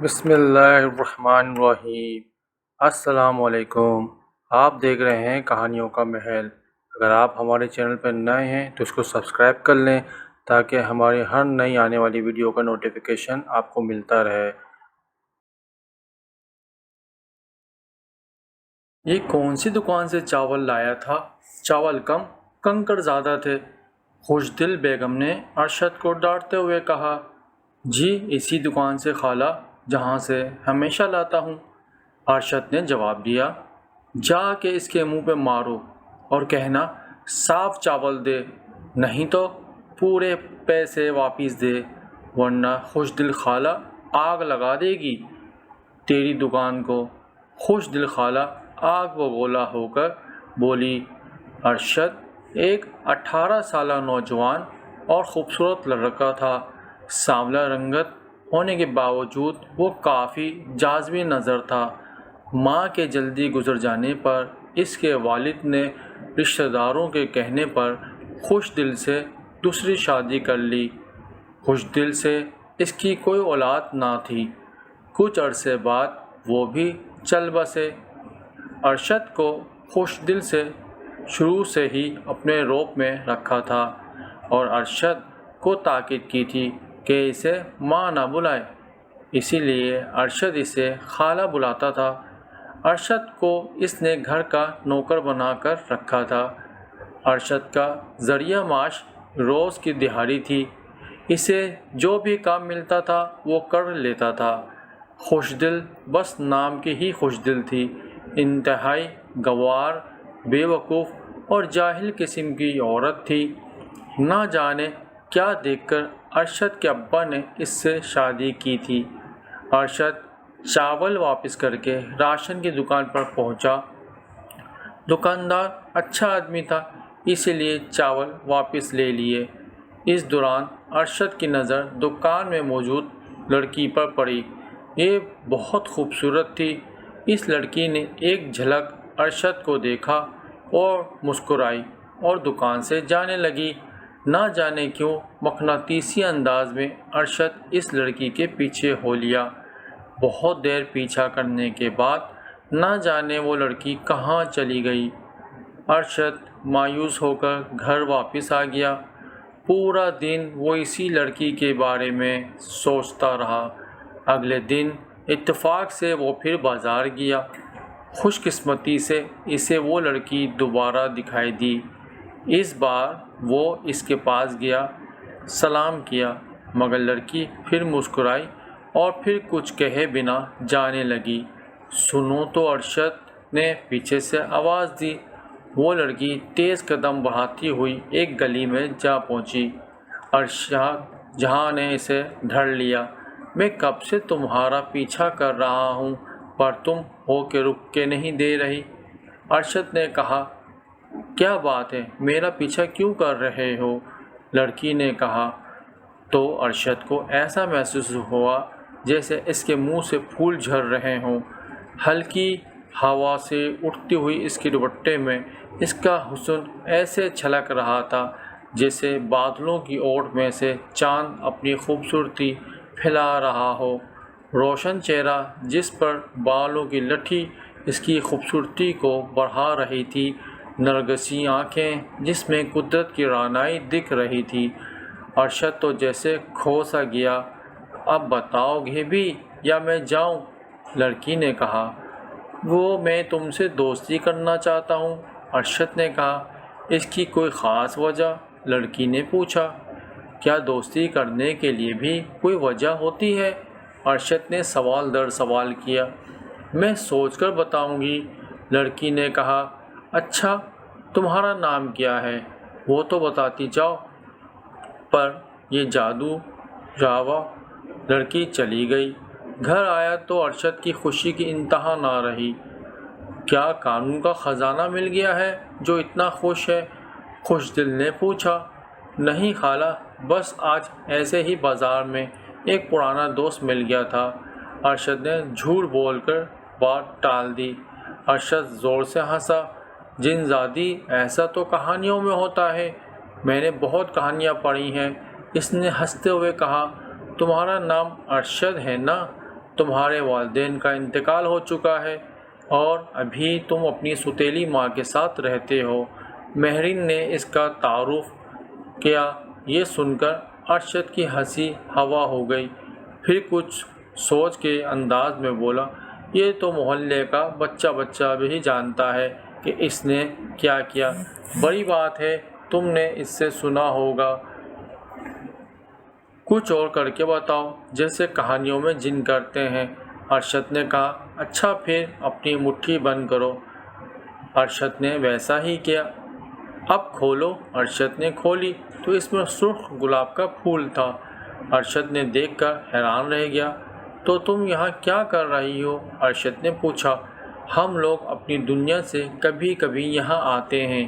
بسم اللہ الرحمن الرحیم۔ السلام علیکم۔ آپ دیکھ رہے ہیں کہانیوں کا محل۔ اگر آپ ہمارے چینل پر نئے ہیں تو اس کو سبسکرائب کر لیں تاکہ ہماری ہر نئی آنے والی ویڈیو کا نوٹیفیکیشن آپ کو ملتا رہے۔ یہ کون سی دکان سے چاول لایا تھا؟ چاول کم کنکڑ زیادہ تھے، خوش دل بیگم نے ارشد کو ڈانٹتے ہوئے کہا۔ جی اسی دکان سے خالہ، جہاں سے ہمیشہ لاتا ہوں، ارشد نے جواب دیا۔ جا کے اس کے منہ پہ مارو اور کہنا صاف چاول دے، نہیں تو پورے پیسے واپس دے، ورنہ خوش دل خالہ آگ لگا دے گی تیری دکان کو۔ خوش دل خالہ آگ و گولا ہو کر بولی۔ ارشد ایک 18 سالہ نوجوان اور خوبصورت لڑکا تھا۔ سانولا رنگت ہونے کے باوجود وہ کافی جاذبی نظر تھا۔ ماں کے جلدی گزر جانے پر اس کے والد نے رشتہ داروں کے کہنے پر خوش دل سے دوسری شادی کر لی۔ خوش دل سے اس کی کوئی اولاد نہ تھی۔ کچھ عرصے بعد وہ بھی چل بسے۔ ارشد کو خوش دل سے شروع سے ہی اپنے روپ میں رکھا تھا اور ارشد کو تاکید کی تھی کہ اسے ماں نہ بلائے، اسی لیے ارشد اسے خالہ بلاتا تھا۔ ارشد کو اس نے گھر کا نوکر بنا کر رکھا تھا۔ ارشد کا ذریعہ معاش روز کی دہاڑی تھی۔ اسے جو بھی کام ملتا تھا وہ کر لیتا تھا۔ خوش دل بس نام کی ہی خوش دل تھی، انتہائی گنوار، بے وقوف اور جاہل قسم کی عورت تھی۔ نہ جانے کیا دیکھ کر ارشد کے ابا نے اس سے شادی کی تھی۔ ارشد چاول واپس کر کے راشن کی دکان پر پہنچا۔ دکاندار اچھا آدمی تھا، اسی لیے چاول واپس لے لیے۔ اس دوران ارشد کی نظر دکان میں موجود لڑکی پر پڑی۔ یہ بہت خوبصورت تھی۔ اس لڑکی نے ایک جھلک ارشد کو دیکھا اور مسکرائی اور دکان سے جانے لگی۔ نہ جانے کیوں مقناطیسی انداز میں ارشد اس لڑکی کے پیچھے ہو لیا۔ بہت دیر پیچھا کرنے کے بعد نہ جانے وہ لڑکی کہاں چلی گئی۔ ارشد مایوس ہو کر گھر واپس آ گیا۔ پورا دن وہ اسی لڑکی کے بارے میں سوچتا رہا۔ اگلے دن اتفاق سے وہ پھر بازار گیا۔ خوش قسمتی سے اسے وہ لڑکی دوبارہ دکھائی دی۔ اس بار وہ اس کے پاس گیا، سلام کیا، مگر لڑکی پھر مسکرائی اور پھر کچھ کہے بنا جانے لگی۔ سنو تو، ارشد نے پیچھے سے آواز دی۔ وہ لڑکی تیز قدم بڑھاتی ہوئی ایک گلی میں جا پہنچی۔ ارشد جہاں نے اسے دھر لیا۔ میں کب سے تمہارا پیچھا کر رہا ہوں پر تم ہو کے رک کے نہیں دے رہی۔ ارشد نے کہا، کیا بات ہے، میرا پیچھا کیوں کر رہے ہو؟ لڑکی نے کہا۔ تو ارشد کو ایسا محسوس ہوا جیسے اس کے منہ سے پھول جھڑ رہے ہوں۔ ہلکی ہوا سے اٹھتی ہوئی اس کے دوپٹے میں اس کا حسن ایسے چھلک رہا تھا جیسے بادلوں کی اوٹ میں سے چاند اپنی خوبصورتی پھیلا رہا ہو۔ روشن چہرہ جس پر بالوں کی لٹھی اس کی خوبصورتی کو بڑھا رہی تھی، نرگسی آنکھیں جس میں قدرت کی رعنائی دکھ رہی تھی۔ ارشد تو جیسے کھو سا گیا۔ اب بتاؤ گے بھی یا میں جاؤں؟ لڑکی نے کہا۔ وہ میں تم سے دوستی کرنا چاہتا ہوں، ارشد نے کہا۔ اس کی کوئی خاص وجہ؟ لڑکی نے پوچھا۔ کیا دوستی کرنے کے لیے بھی کوئی وجہ ہوتی ہے؟ ارشد نے سوال در سوال کیا۔ میں سوچ کر بتاؤں گی، لڑکی نے کہا۔ اچھا، تمہارا نام کیا ہے؟ وہ تو بتاتی جاؤ۔ پر یہ جادو جاوا۔ لڑکی چلی گئی۔ گھر آیا تو ارشد کی خوشی کی انتہا نہ رہی۔ کیا قانون کا خزانہ مل گیا ہے جو اتنا خوش ہے؟ خوش دل نے پوچھا۔ نہیں خالہ، بس آج ایسے ہی بازار میں ایک پرانا دوست مل گیا تھا، ارشد نے جھوٹ بول کر بات ٹال دی۔ ارشد زور سے ہنسا۔ جن زادی، ایسا تو کہانیوں میں ہوتا ہے، میں نے بہت کہانیاں پڑھی ہیں۔ اس نے ہنستے ہوئے کہا۔ تمہارا نام ارشد ہے نا؟ تمہارے والدین کا انتقال ہو چکا ہے اور ابھی تم اپنی ستیلی ماں کے ساتھ رہتے ہو۔ مہرین نے اس کا تعارف کیا۔ یہ سن کر ارشد کی ہنسی ہوا ہو گئی، پھر کچھ سوچ کے انداز میں بولا، یہ تو محلے کا بچہ بھی جانتا ہے کہ اس نے کیا کیا۔ بڑی بات ہے، تم نے اس سے سنا ہوگا، کچھ اور کر کے بتاؤ، جیسے کہانیوں میں جن کرتے ہیں۔ ارشد نے کہا، اچھا پھر اپنی مٹھی بند کرو۔ ارشد نے ویسا ہی کیا۔ اب کھولو۔ ارشد نے کھولی تو اس میں سرخ گلاب کا پھول تھا۔ ارشد نے دیکھ کر حیران رہ گیا۔ تو تم یہاں کیا کر رہی ہو؟ ارشد نے پوچھا۔ ہم لوگ اپنی دنیا سے کبھی کبھی یہاں آتے ہیں،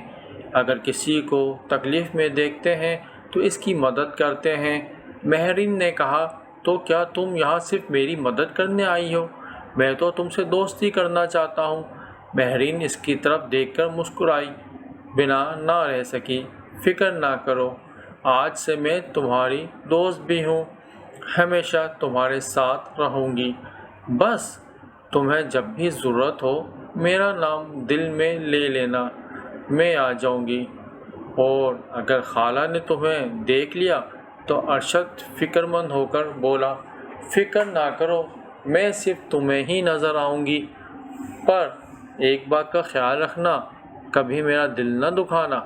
اگر کسی کو تکلیف میں دیکھتے ہیں تو اس کی مدد کرتے ہیں۔ مہرین نے کہا، تو کیا تم یہاں صرف میری مدد کرنے آئی ہو؟ میں تو تم سے دوستی کرنا چاہتا ہوں۔ مہرین اس کی طرف دیکھ کر مسکرائی بنا نہ رہ سکی۔ فکر نہ کرو، آج سے میں تمہاری دوست بھی ہوں، ہمیشہ تمہارے ساتھ رہوں گی۔ بس تمہیں جب بھی ضرورت ہو میرا نام دل میں لے لینا، میں آ جاؤں گی۔ اور اگر خالہ نے تمہیں دیکھ لیا تو ارشد فکر مند ہو کر بولا، فکر نہ کرو، میں صرف تمہیں ہی نظر آؤں گی، پر ایک بات کا خیال رکھنا، کبھی میرا دل نہ دکھانا،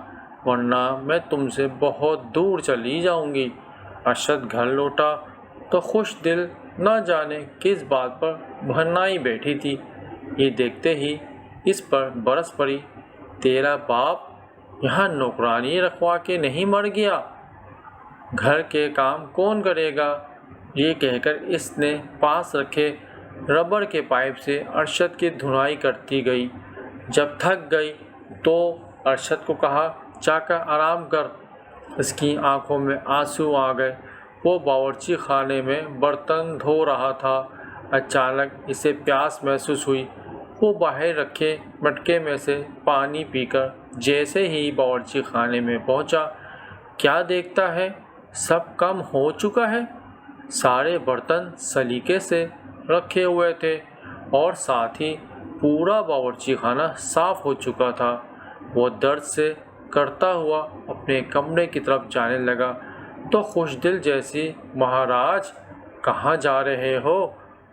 ورنہ میں تم سے بہت دور چلی جاؤں گی۔ ارشد گھر لوٹا تو خوش دل نہ جانے کس بات پر بھنائی بیٹھی تھی۔ یہ دیکھتے ہی اس پر برس پڑی، تیرا باپ یہاں نوکرانی رکھوا کے نہیں مر گیا؟ گھر کے کام کون کرے گا؟ یہ کہہ کر اس نے پاس رکھے ربڑ کے پائپ سے ارشد کی دھنائی کرتی گئی۔ جب تھک گئی تو ارشد کو کہا، جا کر آرام کر۔ اس کی آنکھوں میں آنسو آ گئے۔ وہ باورچی خانے میں برتن دھو رہا تھا۔ اچانک اسے پیاس محسوس ہوئی۔ وہ باہر رکھے مٹکے میں سے پانی پی کر جیسے ہی باورچی خانے میں پہنچا، کیا دیکھتا ہے، سب کم ہو چکا ہے۔ سارے برتن سلیقے سے رکھے ہوئے تھے اور ساتھ ہی پورا باورچی خانہ صاف ہو چکا تھا۔ وہ درد سے کرتا ہوا اپنے کمرے کی طرف جانے لگا تو خوش دل جیسی، مہاراج کہاں جا رہے ہو،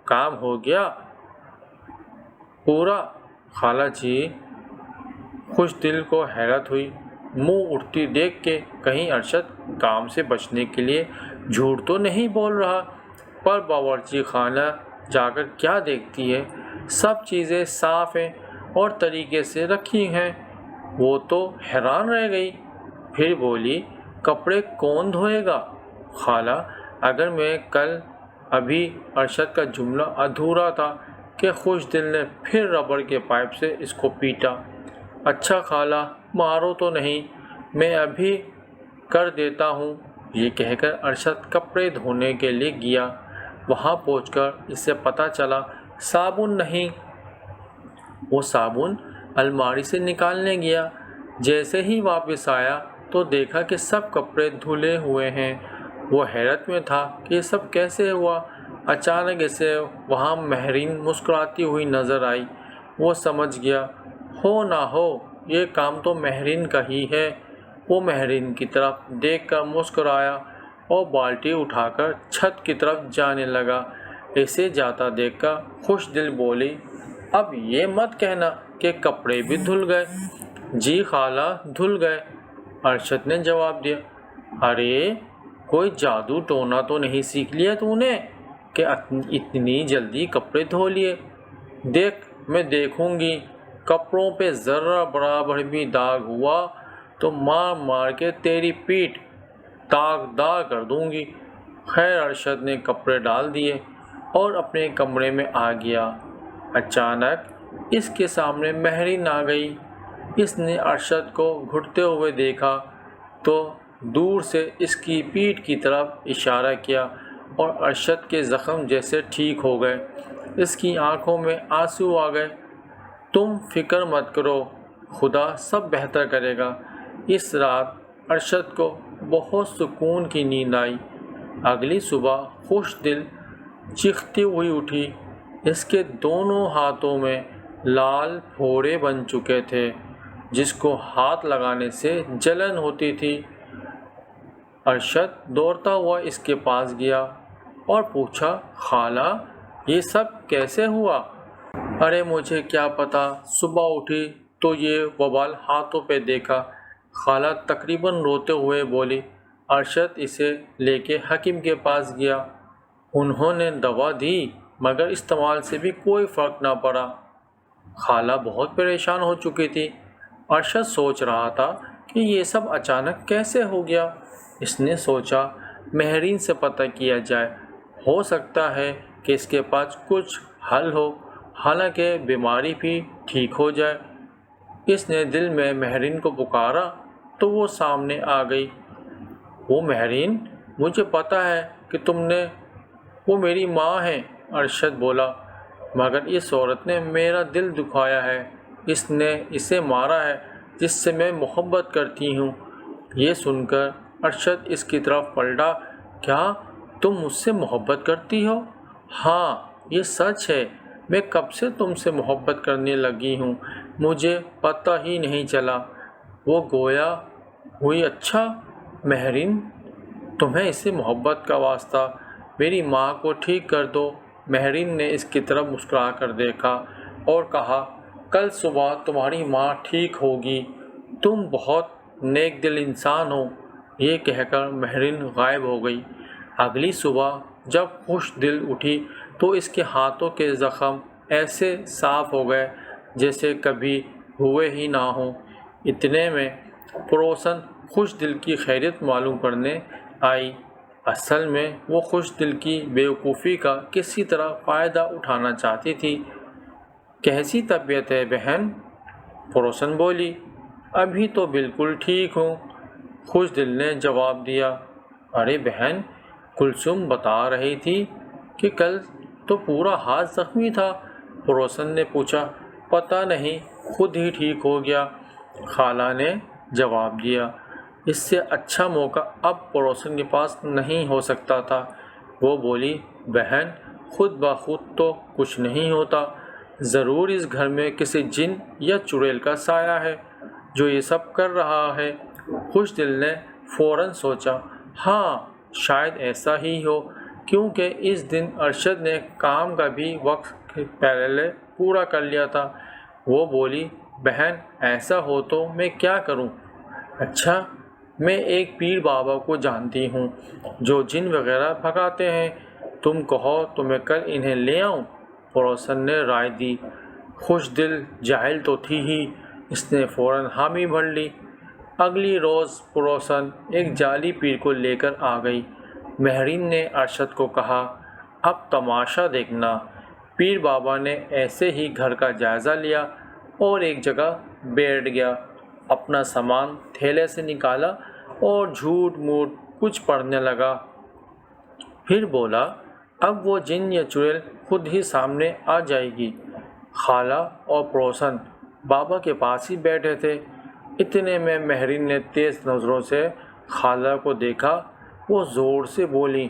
کام ہو گیا پورا؟ خالہ جی، خوش دل کو حیرت ہوئی، منہ اٹھتی دیکھ کے کہیں ارشد کام سے بچنے کے لیے جھوٹ تو نہیں بول رہا؟ پر باورچی خانہ جا کر کیا دیکھتی ہے، سب چیزیں صاف ہیں اور طریقے سے رکھی ہیں۔ وہ تو حیران رہ گئی، پھر بولی، کپڑے کون دھوئے گا؟ خالہ، اگر میں کل ابھی ارشد کا جملہ ادھورا تھا کہ خوش دل نے پھر ربڑ کے پائپ سے اس کو پیٹا۔ اچھا خالہ، مارو تو نہیں، میں ابھی کر دیتا ہوں۔ یہ کہہ کر ارشد کپڑے دھونے کے لیے گیا۔ وہاں پہنچ کر اسے پتہ چلا صابن نہیں۔ وہ صابن الماری سے نکالنے گیا۔ جیسے ہی واپس آیا تو دیکھا کہ سب کپڑے دھلے ہوئے ہیں۔ وہ حیرت میں تھا کہ یہ سب کیسے ہوا۔ اچانک اسے وہاں مہرین مسکراتی ہوئی نظر آئی۔ وہ سمجھ گیا، ہو نہ ہو یہ کام تو مہرین کا ہی ہے۔ وہ مہرین کی طرف دیکھ کر مسکرایا اور بالٹی اٹھا کر چھت کی طرف جانے لگا۔ اسے جاتا دیکھ کر خوش دل بولی، اب یہ مت کہنا کہ کپڑے بھی دھل گئے۔ جی خالہ، دھل گئے، ارشد نے جواب دیا۔ ارے کوئی جادو ٹونا تو نہیں سیکھ لیا تو نے کہ اتنی جلدی کپڑے دھو لیے؟ دیکھ، میں دیکھوں گی، کپڑوں پہ ذرہ برابر بھی داغ ہوا تو مار مار کے تیری پیٹھ داغدار کر دوں گی۔ خیر، ارشد نے کپڑے ڈال دیے اور اپنے کمرے میں آ گیا۔ اچانک اس کے سامنے مہرین آ گئی۔ اس نے ارشد کو گھٹتے ہوئے دیکھا تو دور سے اس کی پیٹھ کی طرف اشارہ کیا اور ارشد کے زخم جیسے ٹھیک ہو گئے۔ اس کی آنکھوں میں آنسو آ گئے۔ تم فکر مت کرو، خدا سب بہتر کرے گا۔ اس رات ارشد کو بہت سکون کی نیند آئی۔ اگلی صبح خوش دل چیختی ہوئی اٹھی۔ اس کے دونوں ہاتھوں میں لال پھوڑے بن چکے تھے جس کو ہاتھ لگانے سے جلن ہوتی تھی۔ ارشد دوڑتا ہوا اس کے پاس گیا اور پوچھا، خالہ یہ سب کیسے ہوا؟ ارے مجھے کیا پتا، صبح اٹھی تو یہ وبال ہاتھوں پہ دیکھا، خالہ تقریباً روتے ہوئے بولی۔ ارشد اسے لے کے حکیم کے پاس گیا۔ انہوں نے دوا دی مگر استعمال سے بھی کوئی فرق نہ پڑا۔ خالہ بہت پریشان ہو چکی تھی۔ ارشد سوچ رہا تھا کہ یہ سب اچانک کیسے ہو گیا۔ اس نے سوچا مہرین سے پتہ کیا جائے، ہو سکتا ہے کہ اس کے پاس کچھ حل ہو، حالانکہ بیماری بھی ٹھیک ہو جائے۔ اس نے دل میں مہرین کو پکارا تو وہ سامنے آ گئی۔ وہ مہرین، مجھے پتہ ہے کہ تم نے، وہ میری ماں ہے، ارشد بولا، مگر اس عورت نے میرا دل دکھایا ہے، اس نے اسے مارا ہے جس سے میں محبت کرتی ہوں۔ یہ سن کر ارشد اس کی طرف پلٹا۔ کیا تم مجھ سے محبت کرتی ہو؟ ہاں یہ سچ ہے، میں کب سے تم سے محبت کرنے لگی ہوں، مجھے پتہ ہی نہیں چلا۔ وہ گویا ہوئی، اچھا مہرین، تمہیں اس سے محبت کا واسطہ، میری ماں کو ٹھیک کر دو۔ مہرین نے اس کی طرف مسکرا کر دیکھا اور کہا، کل صبح تمہاری ماں ٹھیک ہوگی، تم بہت نیک دل انسان ہو۔ یہ کہہ کر مہرین غائب ہو گئی۔ اگلی صبح جب خوش دل اٹھی تو اس کے ہاتھوں کے زخم ایسے صاف ہو گئے جیسے کبھی ہوئے ہی نہ ہوں۔ اتنے میں پڑوسن خوش دل کی خیریت معلوم کرنے آئی۔ اصل میں وہ خوش دل کی بیوقوفی کا کسی طرح فائدہ اٹھانا چاہتی تھی۔ کیسی طبیعت ہے بہن؟ پڑوسن بولی۔ ابھی تو بالکل ٹھیک ہوں، خوش دل نے جواب دیا۔ ارے بہن، کلثوم بتا رہی تھی کہ کل تو پورا ہاتھ زخمی تھا، پڑوسن نے پوچھا۔ پتہ نہیں، خود ہی ٹھیک ہو گیا، خالہ نے جواب دیا۔ اس سے اچھا موقع اب پڑوسن کے پاس نہیں ہو سکتا تھا۔ وہ بولی، بہن خود بخود تو کچھ نہیں ہوتا، ضرور اس گھر میں کسی جن یا چڑیل کا سایہ ہے جو یہ سب کر رہا ہے۔ خوش دل نے فوراً سوچا، ہاں شاید ایسا ہی ہو، کیونکہ اس دن ارشد نے کام کا بھی وقت پہلے پورا کر لیا تھا۔ وہ بولی، بہن ایسا ہو تو میں کیا کروں؟ اچھا، میں ایک پیر بابا کو جانتی ہوں جو جن وغیرہ بھگاتے ہیں، تم کہو تو میں کل انہیں لے آؤں، پڑوسن نے رائے دی۔ خوش دل جاہل تو تھی ہی، اس نے فوراً حامی بھر لی۔ اگلی روز پڑوسن ایک جعلی پیر کو لے کر آ گئی۔ مہرین نے ارشد کو کہا، اب تماشا دیکھنا۔ پیر بابا نے ایسے ہی گھر کا جائزہ لیا اور ایک جگہ بیٹھ گیا، اپنا سامان تھیلے سے نکالا اور جھوٹ موٹ کچھ پڑھنے لگا۔ پھر بولا، اب وہ جن یا چڑیل خود ہی سامنے آ جائے گی۔ خالہ اور پڑوسن بابا کے پاس ہی بیٹھے تھے۔ اتنے میں مہرین نے تیز نظروں سے خالہ کو دیکھا۔ وہ زور سے بولی،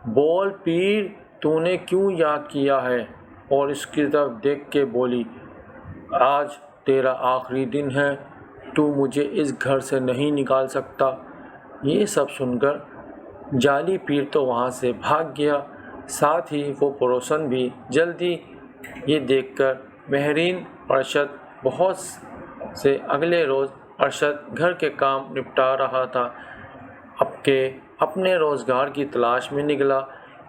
بول پیر، تو نے کیوں یاد کیا ہے؟ اور اس کی طرف دیکھ کے بولی، آج تیرا آخری دن ہے، تو مجھے اس گھر سے نہیں نکال سکتا۔ یہ سب سن کر جعلی پیر تو وہاں سے بھاگ گیا، ساتھ ہی وہ پڑوسن بھی جلدی۔ یہ دیکھ کر مہرین ارشد بہت سے اگلے روز ارشد گھر کے کام نپٹا رہا تھا کہ اپنے روزگار کی تلاش میں نکلا۔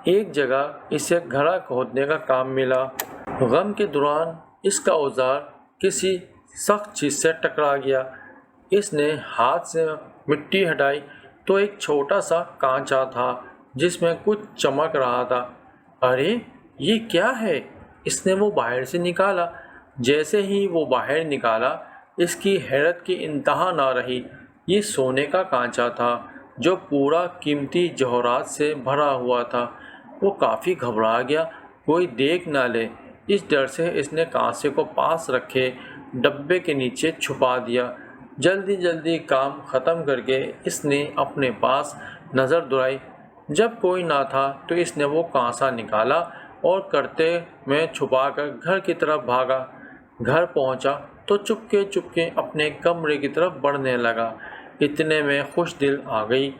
ایک جگہ اسے گھڑا کھودنے کا کام ملا۔ غم کے دوران اس کا اوزار کسی سخت چیز سے ٹکرا گیا۔ اس نے ہاتھ سے مٹی ہٹائی تو ایک چھوٹا سا کانچا تھا جس میں کچھ چمک رہا تھا۔ ارے یہ کیا ہے؟ اس نے وہ باہر سے نکالا۔ جیسے ہی وہ باہر نکالا، اس کی حیرت کی انتہا نہ رہی۔ یہ سونے کا کانچا تھا جو پورا قیمتی جوہرات سے بھرا ہوا تھا۔ وہ کافی گھبرا گیا، کوئی دیکھ نہ لے، اس ڈر سے اس نے کانسے کو پاس رکھے ڈبے کے نیچے چھپا دیا۔ جلدی جلدی کام ختم کر کے اس نے اپنے پاس نظر دوڑائی۔ جب کوئی نہ تھا تو اس نے وہ کانسا نکالا اور کرتے میں چھپا کر گھر کی طرف بھاگا۔ گھر پہنچا تو چپکے چپکے اپنے کمرے کی طرف بڑھنے لگا۔ اتنے میں خوش دل آ گئی۔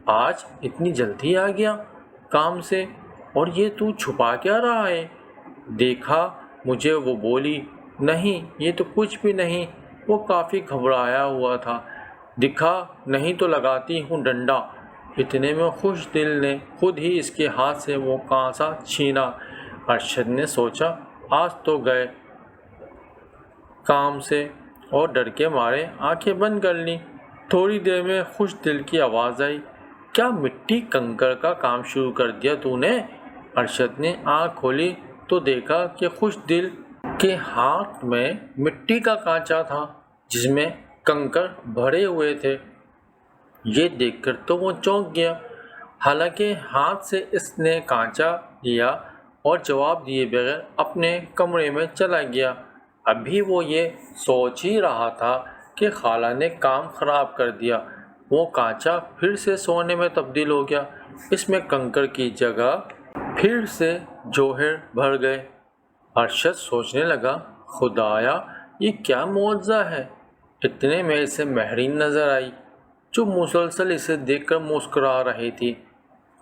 آج اتنی جلدی آ گیا کام سے، اور یہ تو چھپا کیا رہا ہے؟ دیکھا مجھے؟ وہ بولی۔ نہیں، یہ تو کچھ بھی نہیں۔ وہ کافی گھبرایا ہوا تھا۔ دکھا نہیں تو لگاتی ہوں ڈنڈا۔ اتنے میں خوش دل نے خود ہی اس کے ہاتھ سے وہ کانسا چھینا۔ ارشد نے سوچا آج تو گئے کام سے، اور ڈر کے مارے آنکھیں بند کر لیں۔ تھوڑی دیر میں خوش دل کی آواز آئی، کیا مٹی کنکر کا کام شروع کر دیا تو نے؟ ارشد نے آنکھ کھولی تو دیکھا کہ خوش دل کے ہاتھ میں مٹی کا کانچا تھا جس میں کنکر بھرے ہوئے تھے۔ یہ دیکھ کر تو وہ چونک گیا۔ حالانکہ ہاتھ سے اس نے کانچا لیا اور جواب دیے بغیر اپنے کمرے میں چلا گیا۔ ابھی وہ یہ سوچ ہی رہا تھا کہ خالہ نے کام خراب کر دیا۔ وہ کانچا پھر سے سونے میں تبدیل ہو گیا۔ اس میں کنکر کی جگہ پھر سے جوہر بھر گئے۔ ارشد سوچنے لگا، خدایا یہ کیا معجزہ ہے۔ اتنے میں اسے مہرین نظر آئی جو مسلسل اسے دیکھ کر مسکرا رہی تھی۔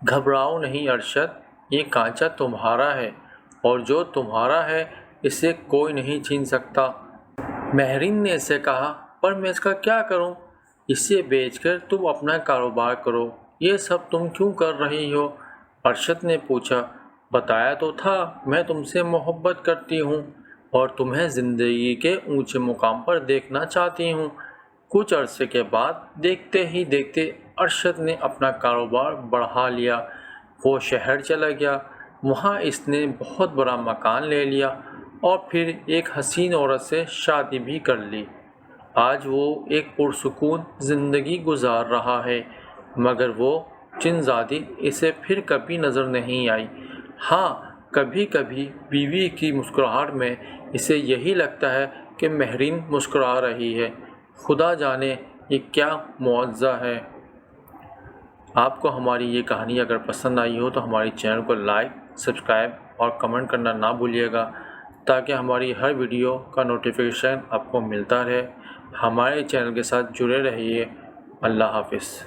گھبراؤ نہیں ارشد، یہ کانچا تمہارا ہے، اور جو تمہارا ہے اسے کوئی نہیں چھین سکتا۔ مہرین نے اسے کہا، پر میں اس کا کیا کروں؟ اسے بیچ کر تم اپنا کاروبار کرو۔ یہ سب تم کیوں کر رہی ہو؟ ارشد نے پوچھا۔ بتایا تو تھا میں تم سے محبت کرتی ہوں اور تمہیں زندگی کے اونچے مقام پر دیکھنا چاہتی ہوں۔ کچھ عرصے کے بعد دیکھتے ہی دیکھتے ارشد نے اپنا کاروبار بڑھا لیا۔ وہ شہر چلا گیا۔ وہاں اس نے بہت بڑا مکان لے لیا اور پھر ایک حسین عورت سے شادی بھی کر لی۔ آج وہ ایک پرسکون زندگی گزار رہا ہے، مگر وہ چنزادی اسے پھر کبھی نظر نہیں آئی۔ ہاں، کبھی کبھی بیوی کی مسکراہٹ میں اسے یہی لگتا ہے کہ مہرین مسکرا رہی ہے۔ خدا جانے یہ کیا معجزہ ہے۔ آپ کو ہماری یہ کہانی اگر پسند آئی ہو تو ہماری چینل کو لائک، سبسکرائب اور کمنٹ کرنا نہ بھولیے گا تاکہ ہماری ہر ویڈیو کا نوٹیفیکیشن آپ کو ملتا رہے۔ ہمارے چینل کے ساتھ جڑے رہیے۔ اللہ حافظ۔